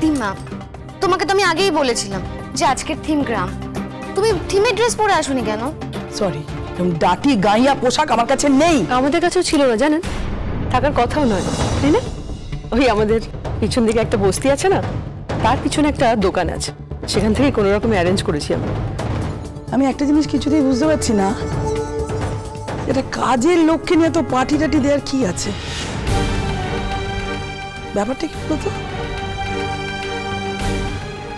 দিমা, তোমাকে তো আমি আগেই বলেছিলাম যে আজকের থিম গ্রাম। তুমি থিমের ড্রেস পরে আসোনি কেন? সরি, ডাটি গাইয়া পোশাক আমার কাছে নেই। আমাদের কাছেও ছিল না জানেন, থাকার কথাও নয়, তাই না? ওই আমাদের পিছন দিকে একটা বস্তি আছে না, তার পিছনে একটা দোকান আছে, সেখান থেকে কোনো রকম অ্যারেঞ্জ করেছি আমরা। আমি একটা জিনিস কিছুতেই বুঝতে পারছি না, এটা কাজের লোককে নিয়ে তো পার্টি টাটি দেওয়ার কি আছে? ব্যাপারটা কি বলতো?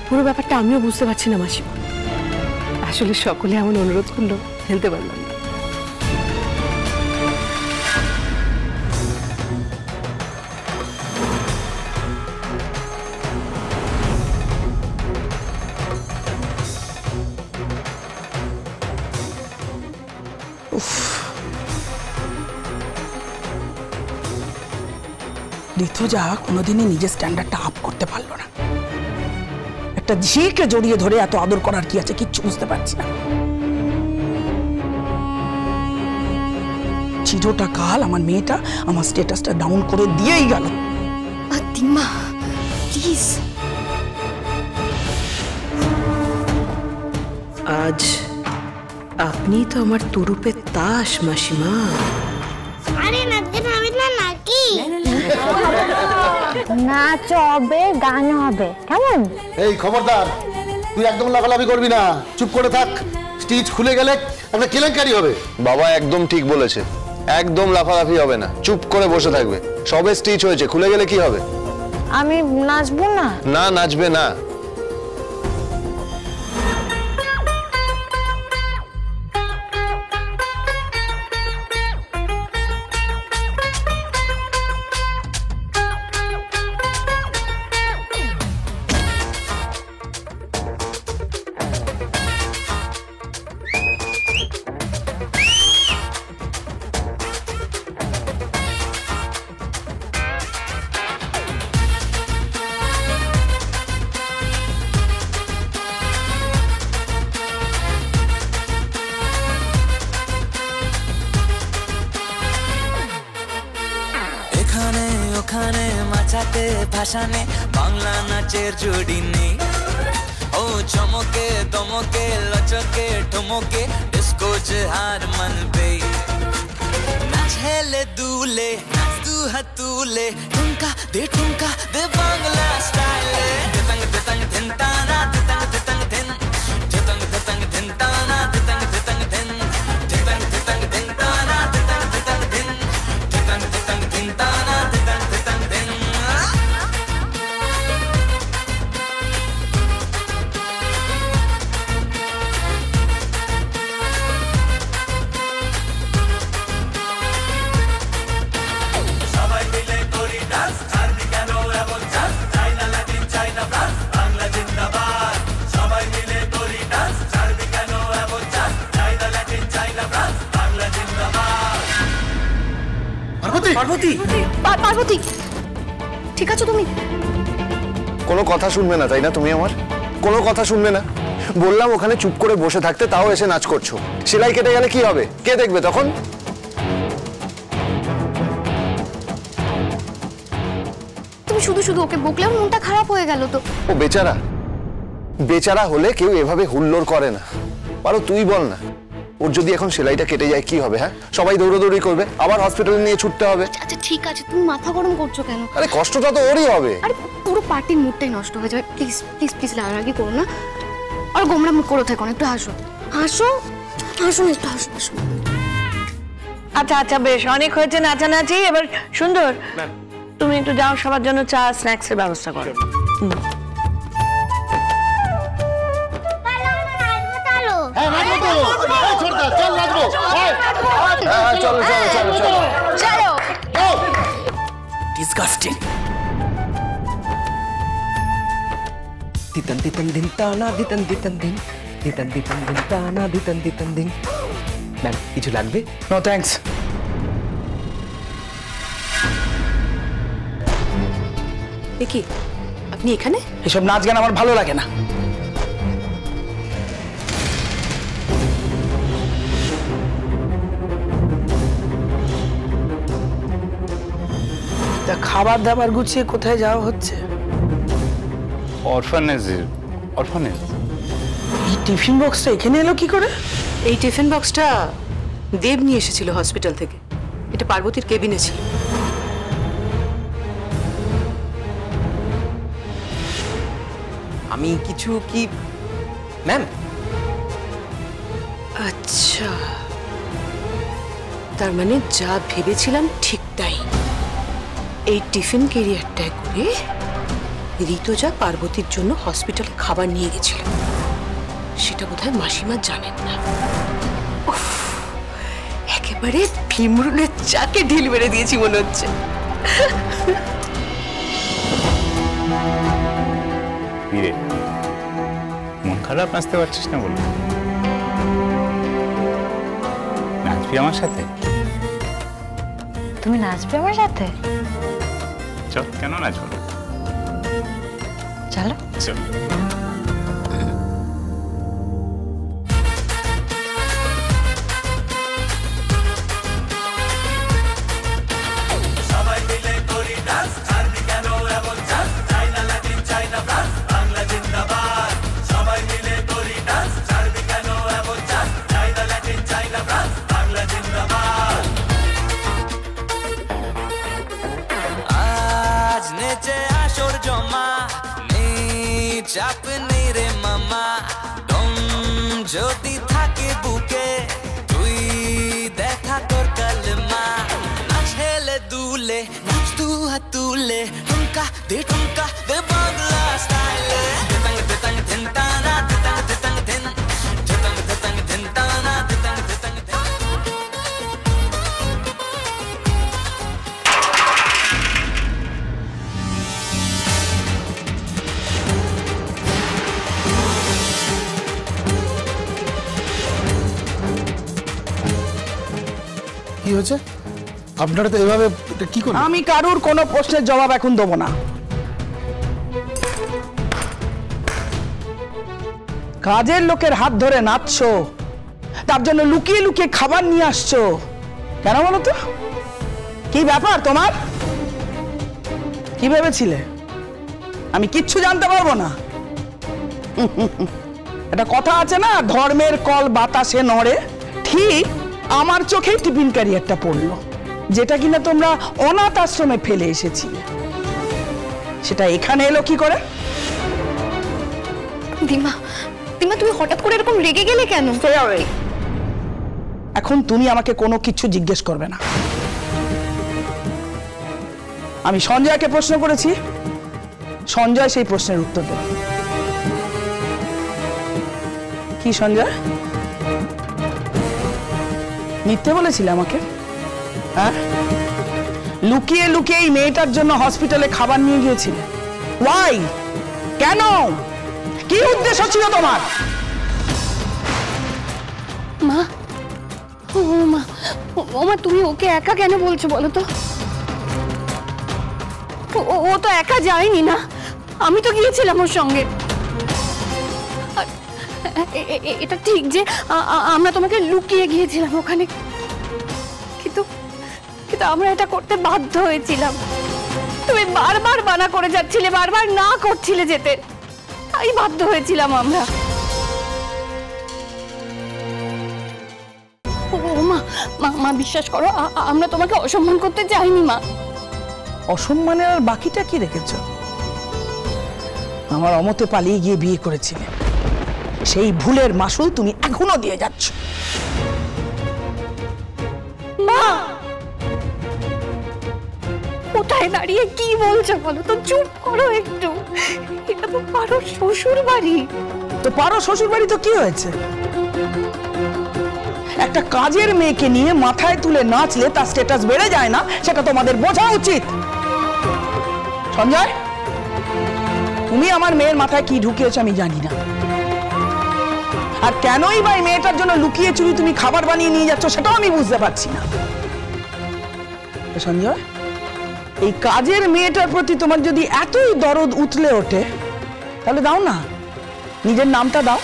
পুরো ব্যাপারটা আমিও বুঝতে পারছি না মাসিমা। আসলে সকলে এমন অনুরোধ করলো, ফেলতে পারলাম না। ঋতুজা কোনোদিনই নিজের স্ট্যান্ডার্ডটা আপ করতে পারলো না। একটা ঝিকে জড়িয়ে ধরে এত আদর করার কি আছে কিচ্ছু বুঝতে পারছি না। চিরটা কাল আমার মেয়েটা আমার স্ট্যাটাসটা ডাউন করে দিয়েই গেল। দিমা প্লিজ। আজ আপনি তো আমার তুরুপের তাস মাসিমা। আরে নাচতে থামবি না নাকি? নাচ হবে, গান হবে, কেমন? এই খবরদার, তুই একদম লাফালাফি করবি না, চুপ করে থাক। স্টিচ খুলে গেলে একটা কেলেঙ্কারি হবে। বাবা একদম ঠিক বলেছে, একদম লাফালাফি হবে না, চুপ করে বসে থাকবে। সবে স্টিচ হয়েছে, খুলে গেলে কি হবে? আমি নাচবো না। না, নাচবে না। ওখানে মাচাতে ভাসানে বাংলা নাচের জুড়ি নেই। ও চমকে দমকে লচকে ঠুমকে ডিস্কো হার মানবে। নাচ হেলে দুলে নাচ দু হাতুলে ঠুমকা দে বাংলা স্টাইলে। দিতং দিতং ধিনতানা দিতং দিতং ধিন দিতং দিতং ধিনতানা দিতং দিতং ধিন দিতং দিতং ধিনতানা দিতং দিতং ধিন দিতং দিতং ধিনতানা দিতং দিতং ধিন। সবাই মিলে করি ডান্স, ছাড়বি কেন এমন চান্স? চাইনা লাটিন চাইনা ফ্রান্স, বাংলা জিন্দাবাদ। সবাই মিলে করি ডান্স, ছাড়বি কেন এমন চান্স? চাইনা লাটিন চাইনা ফ্রান্স, বাংলা জিন্দাবাদ। পার্বতী, পার্বতী, পার্বতী ঠিক আছো তুমি? কোনো কথা শুনবে না তাই না তুমি আমার? কোনো কথা শুনবে না? বললাম ওখানে চুপ করে বসে থাকতে, তাও এসে নাচ করছো। সেলাই কেটে গেলে কি হবে? কে দেখবে তখন? তুমি শুধু শুধু ওকে বকলে আমার মনটা খারাপ হয়ে গেল তো। ও বেচারা, বেচারা হলে কেউ এভাবে হুল্লোড় করে না। পারো তুই বল না, ওর যদি এখন সেলাইটা কেটে যায় কি হবে? হ্যাঁ, সবাই দৌড়াদৌড়ি করবে, আবার হসপিটালে নিয়ে ছুটতে হবে। আচ্ছা ঠিক আছে, তুমি মাথা গরম করছো কেন? আরে কষ্টটা তো ওরই হবে। আরে পুরো পার্টির মুডটাই নষ্ট হয়ে যাবে। প্লিজ প্লিজ প্লিজ রাগারাগি করো না, আর গোমরা মুখ করে থাকো না, একটু হাসো হাসো হাসো না, একটু হাসো হাসো। আচ্ছা আচ্ছা বেশ, অনেক হয়েছে নাচানাচি, এবার সুন্দর তুমি একটু যাও, সবার জন্য চা স্ন্যাক্সের ব্যবস্থা করো। হ্যাঁ নাচবো তো, এই ছোটদা চল নাচবো। চলো চলো চলো চলো চলো। ডিসগাস্টিং। দিতন দিতন দিন তানা দিতন দিতন দিন দিতন দিতন দিন তানা দিতন দিতন দিন। ম্যাম কিছু লাগবে? No thanks. কি আপনি এখানে? এসব নাচ গান আমার ভালো লাগে না। তা খাবার দাবার গুছিয়ে কোথায় যাওয়া হচ্ছে? অরফানেজ। এই টিফিন বক্সটা এখানে এলো কি করে? এই টিফিন বক্সটা দেব নিয়ে এসেছিল হসপিটাল থেকে। এটা পার্বতীর কেবিনে ছিল। আমি কিছু কি ম্যাম? আচ্ছা, তার মানে যা ভেবেছিলাম ঠিক তাই। এই টিফিন ক্যারিয়ারটায় করে ঋতুজা পার্বতীর জন্য হসপিটালে খাবার নিয়ে গেছিল। সেটা বোধহয় মাসিমা জানেন না। উফ, একেবারে ভিমরুলের চাকে ঢিল মেরে দিয়েছি মনে হচ্ছে। মন খারাপ, নাচতে পারছিস না বলে? নাচবি আমার সাথে? তুমি নাচবে আমার সাথে? চল, কেন নাচবো না? চলো চল। চাপ নেই রে মামা, দম যদি থাকে বুকে, তুই দেখা তোর কালমা। নাচ হেলে দুলে, নাচ তু হাত তুলে, ঠুমকা দে বাংলা স্টাইলে। দিতাং দিতাং ধিন টানা, দিতাং দিতাং ধিন, দিতাং দিতাং ধিন টানা, দিতাং দিতাং ধিন। কি হয়েছে? আপনারা তো এভাবে কি করবেন? আমি কারুর কোনো প্রশ্নের জবাব এখন দেবো না। কাজের লোকের হাত ধরে নাচছো, তার জন্য লুকিয়ে লুকিয়ে খাবার নিয়ে আসছো, কেন বলো তো? কি ব্যাপার তোমার? কি ভেবেছিলে আমি কিচ্ছু জানতে পারবো না? একটা কথা আছে না, ধর্মের কল বাতাসে নড়ে। ঠিক আমার চোখেই টিফিন ক্যারিয়ারটা পড়লো, যেটা কিনা তোমরা অনাথ আশ্রমে ফেলে এসেছিলে। সেটা এখানে এলো কি করে? দিমা, তুমি হঠাৎ করে এরকম রেগে গেলে কেন? এখন তুমি আমাকে কোনো কিছু জিজ্ঞেস করবে না। আমি সঞ্জয়কে প্রশ্ন করেছি, সঞ্জয় সেই প্রশ্নের উত্তর দেবে। কি সঞ্জয়, মিথ্যে বলেছিলে আমাকে? হ্যাঁ, লুকিয়ে লুকিয়ে এই মেয়েটার জন্য হসপিটালে খাবার নিয়ে গিয়েছিলে। ওয়াই? কেন? কি উদ্দেশ্য ছিল তোমার? মা, ও মা, তুমি ওকে একা কেন বলছো বলো তো? ও তো একা যায়নি না, আমি তো গিয়েছিলাম ওর সঙ্গে। এটা ঠিক যে আমরা তোমাকে লুকিয়ে গিয়েছিলাম ওখানে, কিন্তু আমরা এটা করতে বাধ্য হয়েছিলাম। তুমি বারবার মানা করে যাচ্ছিলে, বারবার না করছিলে যেতে, তাই বাধ্য হয়েছিলাম আমরা। মা বিশ্বাস করো, আমরা তোমাকে অসম্মান করতে চাইনি মা। অসম্মানের আর বাকিটা কি রেখেছ? আমার অমতে পালিয়ে গিয়ে বিয়ে করেছিলে, সেই ভুলের মাসুল তুমি এখনো দিয়ে যাচ্ছ। মা, কোথায় দাঁড়িয়ে কি বলছো বলো তো? চুপ করো একটু, এটা তো পারো শ্বশুর বাড়ি। তো পারো শ্বশুর বাড়ি, তো কি হয়েছে? একটা কাজের মেয়েকে নিয়ে মাথায় তুলে নাচলে তার স্ট্যাটাস বেড়ে যায় না? সেটা তোমাদের বোঝা উচিত। সঞ্জয়, তুমি আমার মেয়ের মাথায় কি ঢুকিয়েছো আমি জানি না, আর কেনই বা এই মেয়েটার জন্য লুকিয়ে চুরি তুমি খাবার বানিয়ে নিয়ে যাচ্ছ সেটাও আমি বুঝতে পারছি না। সঞ্জয়, এই কাজের মেয়েটার প্রতি তোমার যদি এতই দরদ উতলে ওঠে, তাহলে দাও না, নিজের নামটা দাও।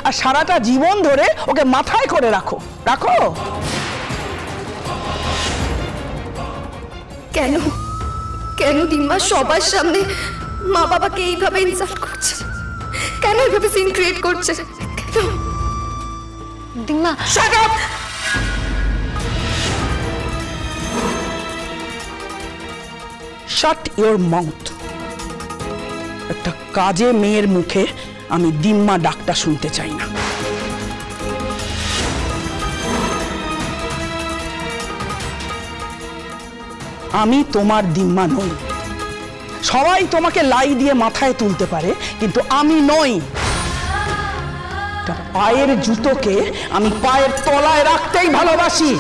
আর সারাটা জীবন ধরে ওকে মাথায় করে রাখো। কেন কেন দিম্মা সবার সামনে মা বাবাকে এইভাবে ইনসাল্ট করছে? কেন এইভাবে সিন ক্রিয়েট করছে? কেন? দিম্মা shut up! Shut your mouth. একটা কাজে মেয়ের মুখে আমি দিম্মা ডাকটা শুনতে চাই না। আমি তোমার দিম্মা নই। সবাই তোমাকে লাই দিয়ে মাথায় তুলতে পারে, কিন্তু আমি নই। পায়ের জুতোকে আমি পায়ের তলায় রাখতেই ভালোবাসি।